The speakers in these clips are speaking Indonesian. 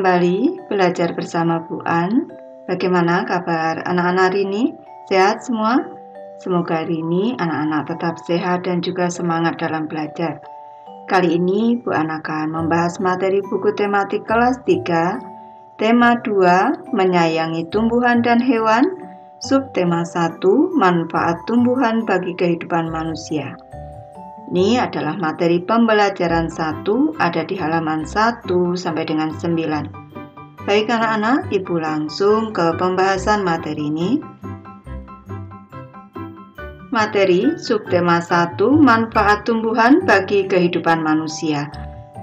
kembali belajar bersama Bu An. Bagaimana kabar anak-anak hari ini? Sehat semua? Semoga hari ini anak-anak tetap sehat dan juga semangat dalam belajar. Kali ini Bu An akan membahas materi buku tematik kelas 3, tema 2, menyayangi tumbuhan dan hewan, subtema 1, manfaat tumbuhan bagi kehidupan manusia. Ini adalah materi pembelajaran 1, ada di halaman 1 sampai dengan 9. Baik anak-anak, Ibu langsung ke pembahasan materi ini. Materi subtema 1, manfaat tumbuhan bagi kehidupan manusia.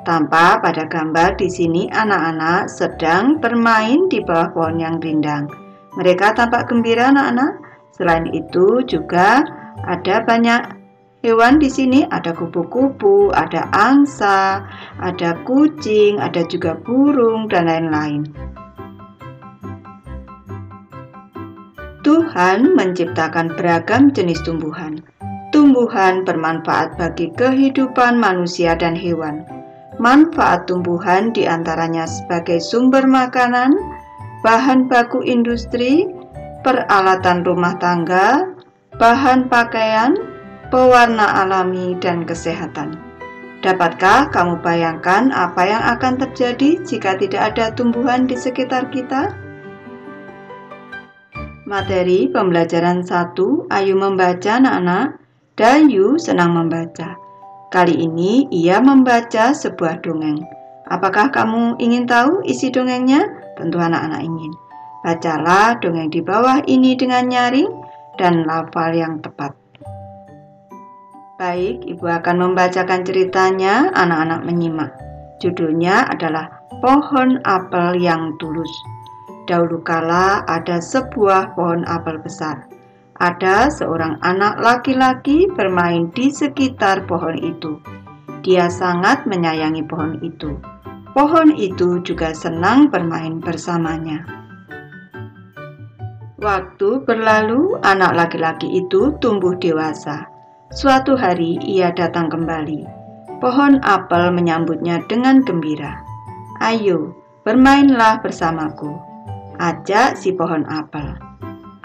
Tampak pada gambar di sini anak-anak sedang bermain di bawah pohon yang rindang. Mereka tampak gembira anak-anak. Selain itu juga ada banyak hewan di sini, ada kupu-kupu, ada angsa, ada kucing, ada juga burung, dan lain-lain. Tuhan menciptakan beragam jenis tumbuhan. Tumbuhan bermanfaat bagi kehidupan manusia dan hewan. Manfaat tumbuhan diantaranya sebagai sumber makanan, bahan baku industri, peralatan rumah tangga, bahan pakaian, pewarna alami, dan kesehatan. Dapatkah kamu bayangkan apa yang akan terjadi jika tidak ada tumbuhan di sekitar kita? Materi pembelajaran 1, ayo membaca anak-anak. Dayu senang membaca. Kali ini ia membaca sebuah dongeng. Apakah kamu ingin tahu isi dongengnya? Tentu anak-anak ingin. Bacalah dongeng di bawah ini dengan nyaring dan lafal yang tepat. Baik, Ibu akan membacakan ceritanya, anak-anak menyimak. Judulnya adalah Pohon Apel yang Tulus. Dahulu kala ada sebuah pohon apel besar. Ada seorang anak laki-laki bermain di sekitar pohon itu. Dia sangat menyayangi pohon itu. Pohon itu juga senang bermain bersamanya. Waktu berlalu, anak laki-laki itu tumbuh dewasa. Suatu hari ia datang kembali. Pohon apel menyambutnya dengan gembira. Ayo, bermainlah bersamaku, ajak si pohon apel.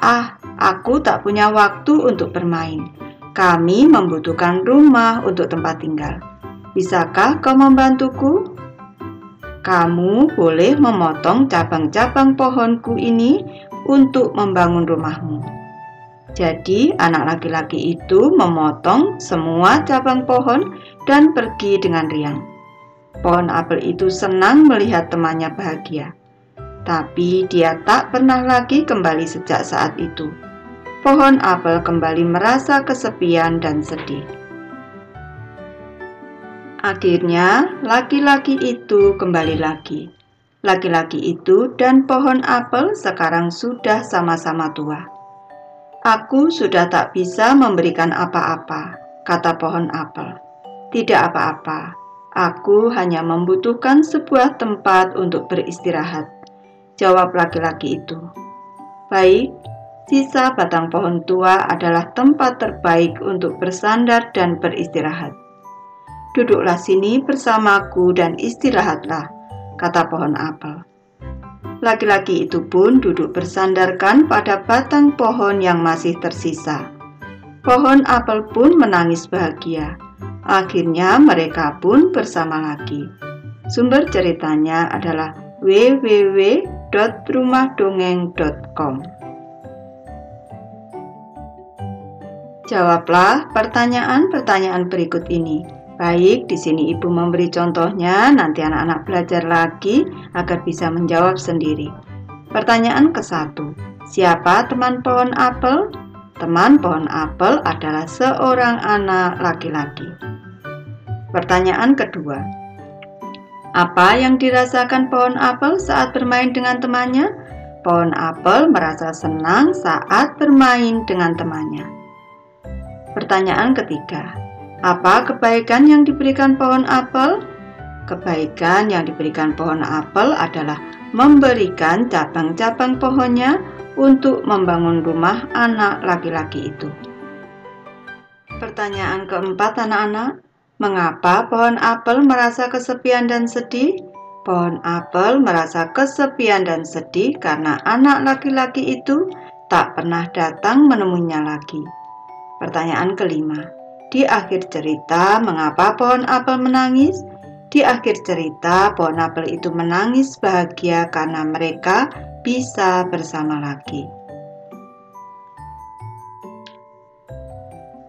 Ah, aku tak punya waktu untuk bermain. Kami membutuhkan rumah untuk tempat tinggal. Bisakah kau membantuku? Kamu boleh memotong cabang-cabang pohonku ini untuk membangun rumahmu. Jadi anak laki-laki itu memotong semua cabang pohon dan pergi dengan riang. Pohon apel itu senang melihat temannya bahagia. Tapi dia tak pernah lagi kembali sejak saat itu. Pohon apel kembali merasa kesepian dan sedih. Akhirnya laki-laki itu kembali lagi. Laki-laki itu dan pohon apel sekarang sudah sama-sama tua. Aku sudah tak bisa memberikan apa-apa, kata pohon apel. Tidak apa-apa, aku hanya membutuhkan sebuah tempat untuk beristirahat, jawab laki-laki itu. Baik, sisa batang pohon tua adalah tempat terbaik untuk bersandar dan beristirahat. Duduklah sini bersamaku dan istirahatlah, kata pohon apel. Laki-laki itu pun duduk bersandarkan pada batang pohon yang masih tersisa. Pohon apel pun menangis bahagia. Akhirnya mereka pun bersama lagi. Sumber ceritanya adalah www.rumahdongeng.com. Jawablah pertanyaan-pertanyaan berikut ini. Baik, di sini Ibu memberi contohnya, nanti anak-anak belajar lagi agar bisa menjawab sendiri. Pertanyaan ke-1. Siapa teman pohon apel? Teman pohon apel adalah seorang anak laki-laki. Pertanyaan kedua. Apa yang dirasakan pohon apel saat bermain dengan temannya? Pohon apel merasa senang saat bermain dengan temannya. Pertanyaan ketiga. Apa kebaikan yang diberikan pohon apel? Kebaikan yang diberikan pohon apel adalah memberikan cabang-cabang pohonnya untuk membangun rumah anak laki-laki itu. Pertanyaan keempat anak-anak, mengapa pohon apel merasa kesepian dan sedih? Pohon apel merasa kesepian dan sedih karena anak laki-laki itu tak pernah datang menemuinya lagi. Pertanyaan kelima, di akhir cerita mengapa pohon apel menangis? Di akhir cerita pohon apel itu menangis bahagia karena mereka bisa bersama lagi.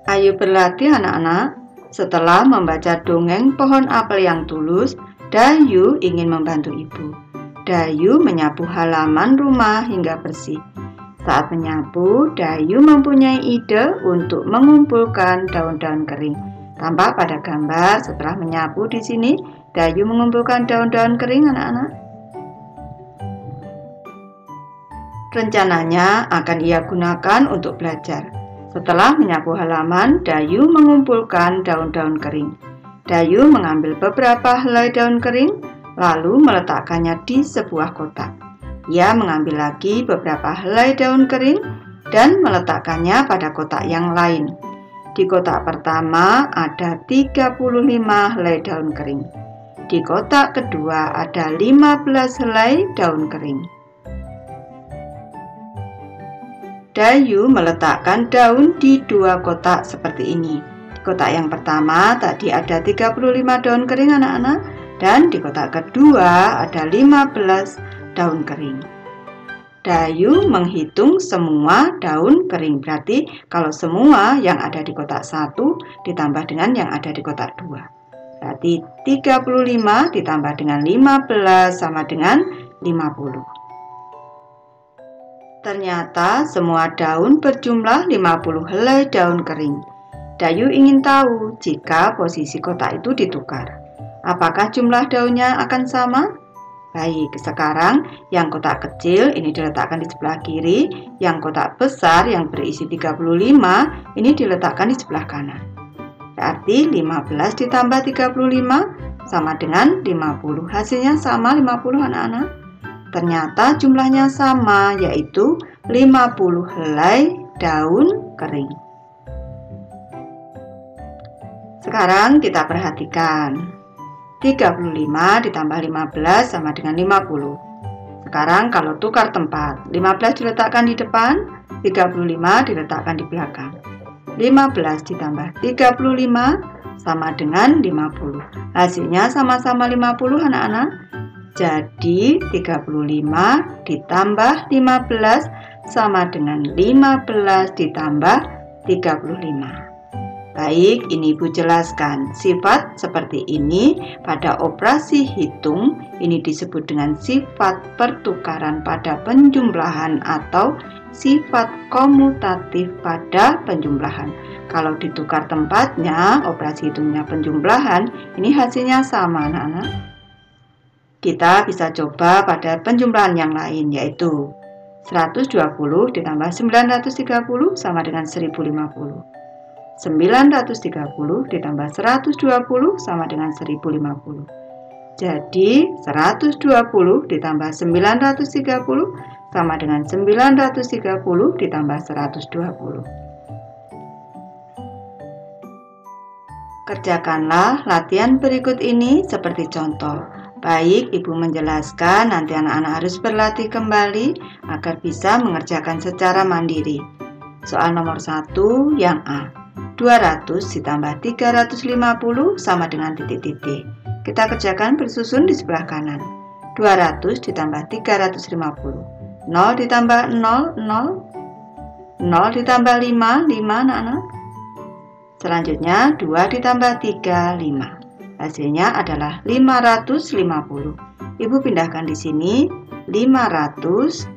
Ayo berlatih anak-anak. Setelah membaca dongeng pohon apel yang tulus, Dayu ingin membantu ibu. Dayu menyapu halaman rumah hingga bersih. Saat menyapu, Dayu mempunyai ide untuk mengumpulkan daun-daun kering. Tampak pada gambar setelah menyapu di sini, Dayu mengumpulkan daun-daun kering anak-anak. Rencananya akan ia gunakan untuk belajar. Setelah menyapu halaman, Dayu mengumpulkan daun-daun kering. Dayu mengambil beberapa helai daun kering, lalu meletakkannya di sebuah kotak. Ia mengambil lagi beberapa helai daun kering dan meletakkannya pada kotak yang lain. Di kotak pertama ada 35 helai daun kering. Di kotak kedua ada 15 helai daun kering. Dayu meletakkan daun di dua kotak seperti ini. Di kotak yang pertama tadi ada 35 daun kering anak-anak, dan di kotak kedua ada 15 daun kering. Dayu menghitung semua daun kering, berarti kalau semua yang ada di kotak 1 ditambah dengan yang ada di kotak 2. Berarti 35 ditambah dengan 15 sama dengan 50. Ternyata semua daun berjumlah 50 helai daun kering. Dayu ingin tahu jika posisi kotak itu ditukar. Apakah jumlah daunnya akan sama? Baik, sekarang yang kotak kecil ini diletakkan di sebelah kiri, yang kotak besar yang berisi 35 ini diletakkan di sebelah kanan. Berarti 15 ditambah 35 sama dengan 50. Hasilnya sama 50 anak-anak. Ternyata jumlahnya sama, yaitu 50 helai daun kering. Sekarang kita perhatikan. 35 ditambah 15 sama dengan 50. Sekarang kalau tukar tempat, 15 diletakkan di depan, 35 diletakkan di belakang. 15 ditambah 35 sama dengan 50. Hasilnya sama-sama 50 anak-anak. Jadi 35 ditambah 15 sama dengan 15 ditambah 35. Baik, ini Ibu jelaskan. Sifat seperti ini pada operasi hitung ini disebut dengan sifat pertukaran pada penjumlahan atau sifat komutatif pada penjumlahan. Kalau ditukar tempatnya, operasi hitungnya penjumlahan, ini hasilnya sama anak-anak. Kita bisa coba pada penjumlahan yang lain, yaitu 120 ditambah 930 sama dengan 1050. 930 ditambah 120 sama dengan 1050. Jadi 120 ditambah 930 sama dengan 930 ditambah 120. Kerjakanlah latihan berikut ini seperti contoh. Baik, Ibu menjelaskan, nanti anak-anak harus berlatih kembali agar bisa mengerjakan secara mandiri. Soal nomor 1 yang A. 200 ditambah 350 sama dengan titik-titik. Kita kerjakan bersusun di sebelah kanan. 200 ditambah 350. 0 ditambah 0, 0. 0 ditambah 5, 5 anak-anak. Selanjutnya 2 ditambah 3, 5. Hasilnya adalah 550. Ibu pindahkan di sini 550.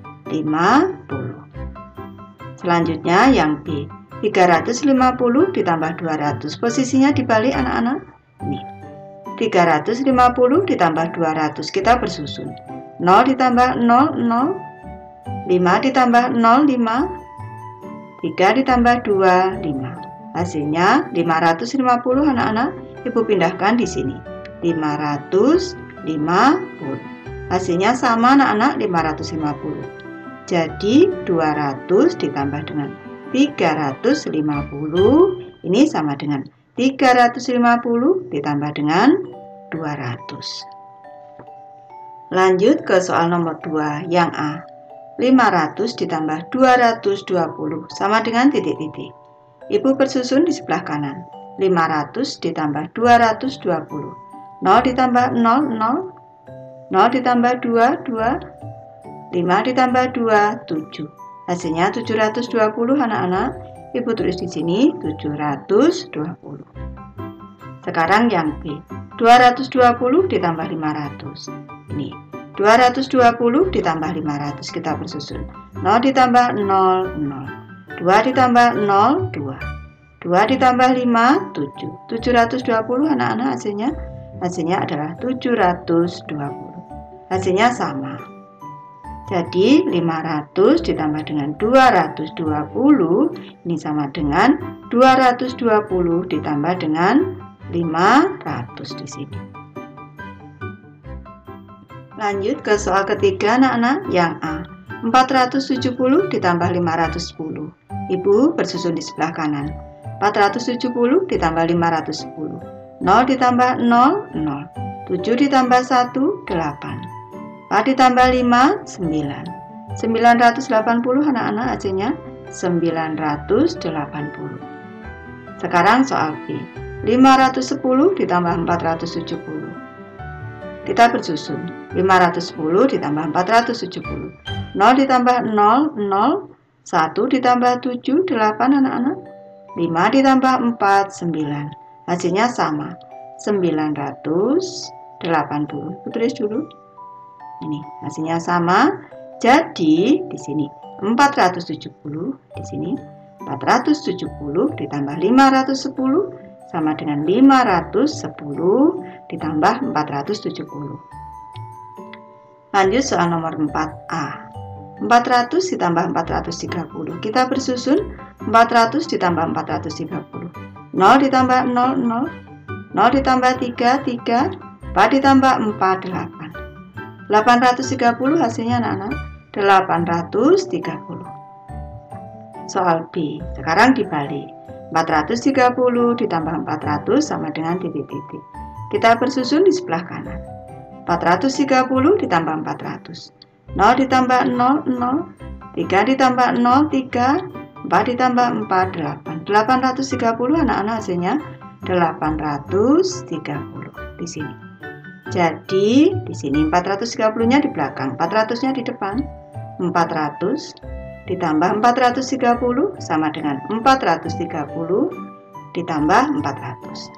Selanjutnya yang B. 350 ditambah 200. Posisinya dibalik anak-anak. Ini. 350 ditambah 200. Kita bersusun. 0 ditambah 0, 0. 5 ditambah 0, 5. 3 ditambah 2, 5. Hasilnya 550 anak-anak. Ibu pindahkan di sini. 550. Hasilnya sama anak-anak, 550. Jadi 200 ditambah dengan 350 ini sama dengan 350 ditambah dengan 200. Lanjut ke soal nomor 2 yang A. 500 ditambah 220 sama dengan titik-titik. Ibu bersusun di sebelah kanan. 500 ditambah 220. 0 ditambah 0, 0. 0 ditambah 2, 2. 5 ditambah 2, 7. Hasilnya 720 anak-anak. Ibu tulis di sini 720. Sekarang yang B. 220 ditambah 500. Ini 220 ditambah 500, kita bersusun. 0 ditambah 0, 0. 2 ditambah 0, 2. 2 ditambah 5, 7. 720 anak-anak hasilnya. Hasilnya adalah 720. Hasilnya sama. Jadi 500 ditambah dengan 220 ini sama dengan 220 ditambah dengan 500 di sini. Lanjut ke soal ketiga anak-anak yang A. 470 ditambah 510. Ibu bersusun di sebelah kanan. 470 ditambah 510. 0 ditambah 0, 0. 7 ditambah 1, 8. 4 ditambah 5, 9. 980 anak-anak hasilnya 980. Sekarang soal B. 510 ditambah 470. Kita bersusun. 510 ditambah 470. 0 ditambah 0, 0. 1 ditambah 7, 8 anak-anak. 5 ditambah 4, 9. Hasilnya sama. 980. Tulis dulu. Ini hasilnya sama. Jadi di sini 470, di sini 470 ditambah 510 sama dengan 510 ditambah 470. Lanjut soal nomor 4A. 400 ditambah 430. Kita bersusun 400 ditambah 430. 0 ditambah 0, 0. 0 ditambah 3, 3. 4 ditambah 4, 8. 830 hasilnya anak-anak 830. Soal B. Sekarang dibalik. 430 ditambah 400 sama dengan titik-titik. Kita bersusun di sebelah kanan. 430 ditambah 400. 0 ditambah 0, 0. 3 ditambah 0, 3. 4 ditambah 4, 8. 830 anak-anak hasilnya 830 di sini. Jadi di sini 430-nya di belakang, 400-nya di depan. 400 ditambah 430 sama dengan 430 ditambah 400.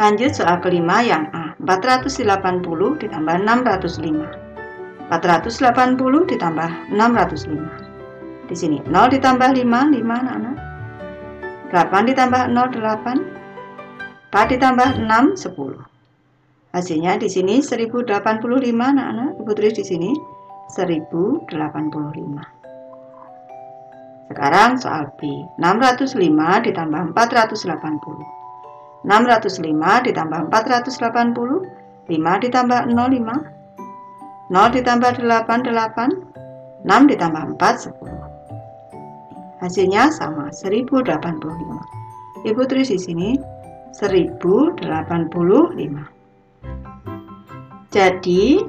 Lanjut soal kelima yang A. 480 ditambah 605. 480 ditambah 605. Di sini 0 ditambah 5, 5 anak-anak. 8 ditambah 0, 8. 4 ditambah 6, 10. Hasilnya di sini 1085 anak-anak. Ibu tulis di sini 1085. Sekarang soal B. 605 ditambah 480. 605 ditambah 480. 5 ditambah 0, 5. 0 ditambah 8, 8. 6 ditambah 4, 10. Hasilnya sama, 1085. Ibu tulis di sini 1085. Jadi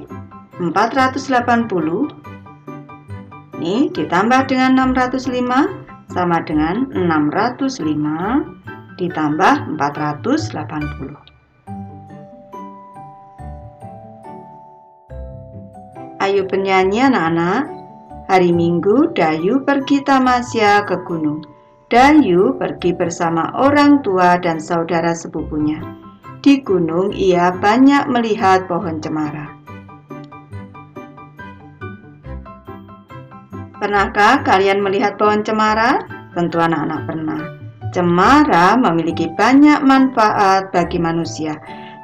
480 ini ditambah dengan 605 sama dengan 605 ditambah 480. Ayo bernyanyi anak-anak. Hari Minggu Dayu pergi tamasya ke gunung. Dayu pergi bersama orang tua dan saudara sepupunya. Di gunung ia banyak melihat pohon cemara. Pernahkah kalian melihat pohon cemara? Tentu anak-anak pernah. Cemara memiliki banyak manfaat bagi manusia.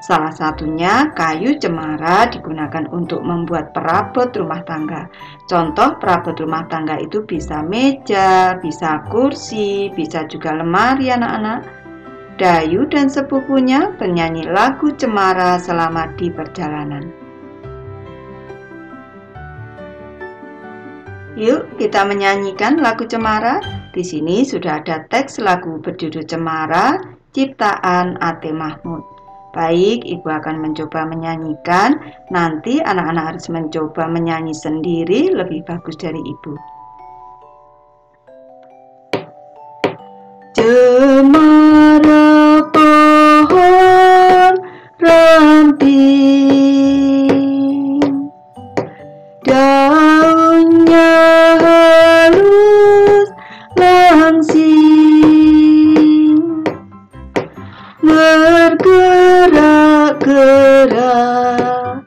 Salah satunya kayu cemara digunakan untuk membuat perabot rumah tangga. Contoh perabot rumah tangga itu bisa meja, bisa kursi, bisa juga lemari anak-anak. Dayu dan sepupunya bernyanyi lagu cemara selama di perjalanan. Yuk kita menyanyikan lagu cemara. Di sini sudah ada teks lagu berjudul Cemara, ciptaan A.T. Mahmud. Baik, Ibu akan mencoba menyanyikan. Nanti anak-anak harus mencoba menyanyi sendiri lebih bagus dari Ibu. Cemara pohon ramping, daunnya halus langsing, bergerak-gerak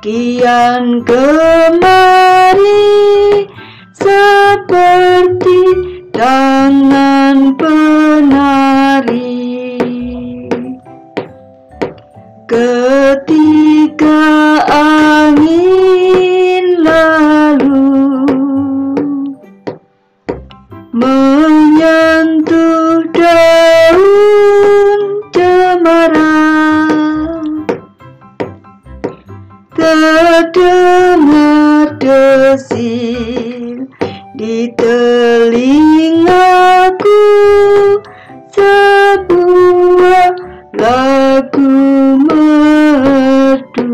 kian kemari seperti tangan penari. Ketika angin lalu menyentuh daun cemara, terdengar desil di telingaku sebuah lagu merdu.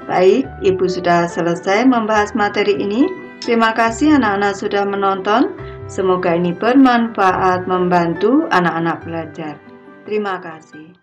Baik, Ibu sudah selesai membahas materi ini. Terima kasih anak-anak sudah menonton. Semoga ini bermanfaat membantu anak-anak belajar. Terima kasih.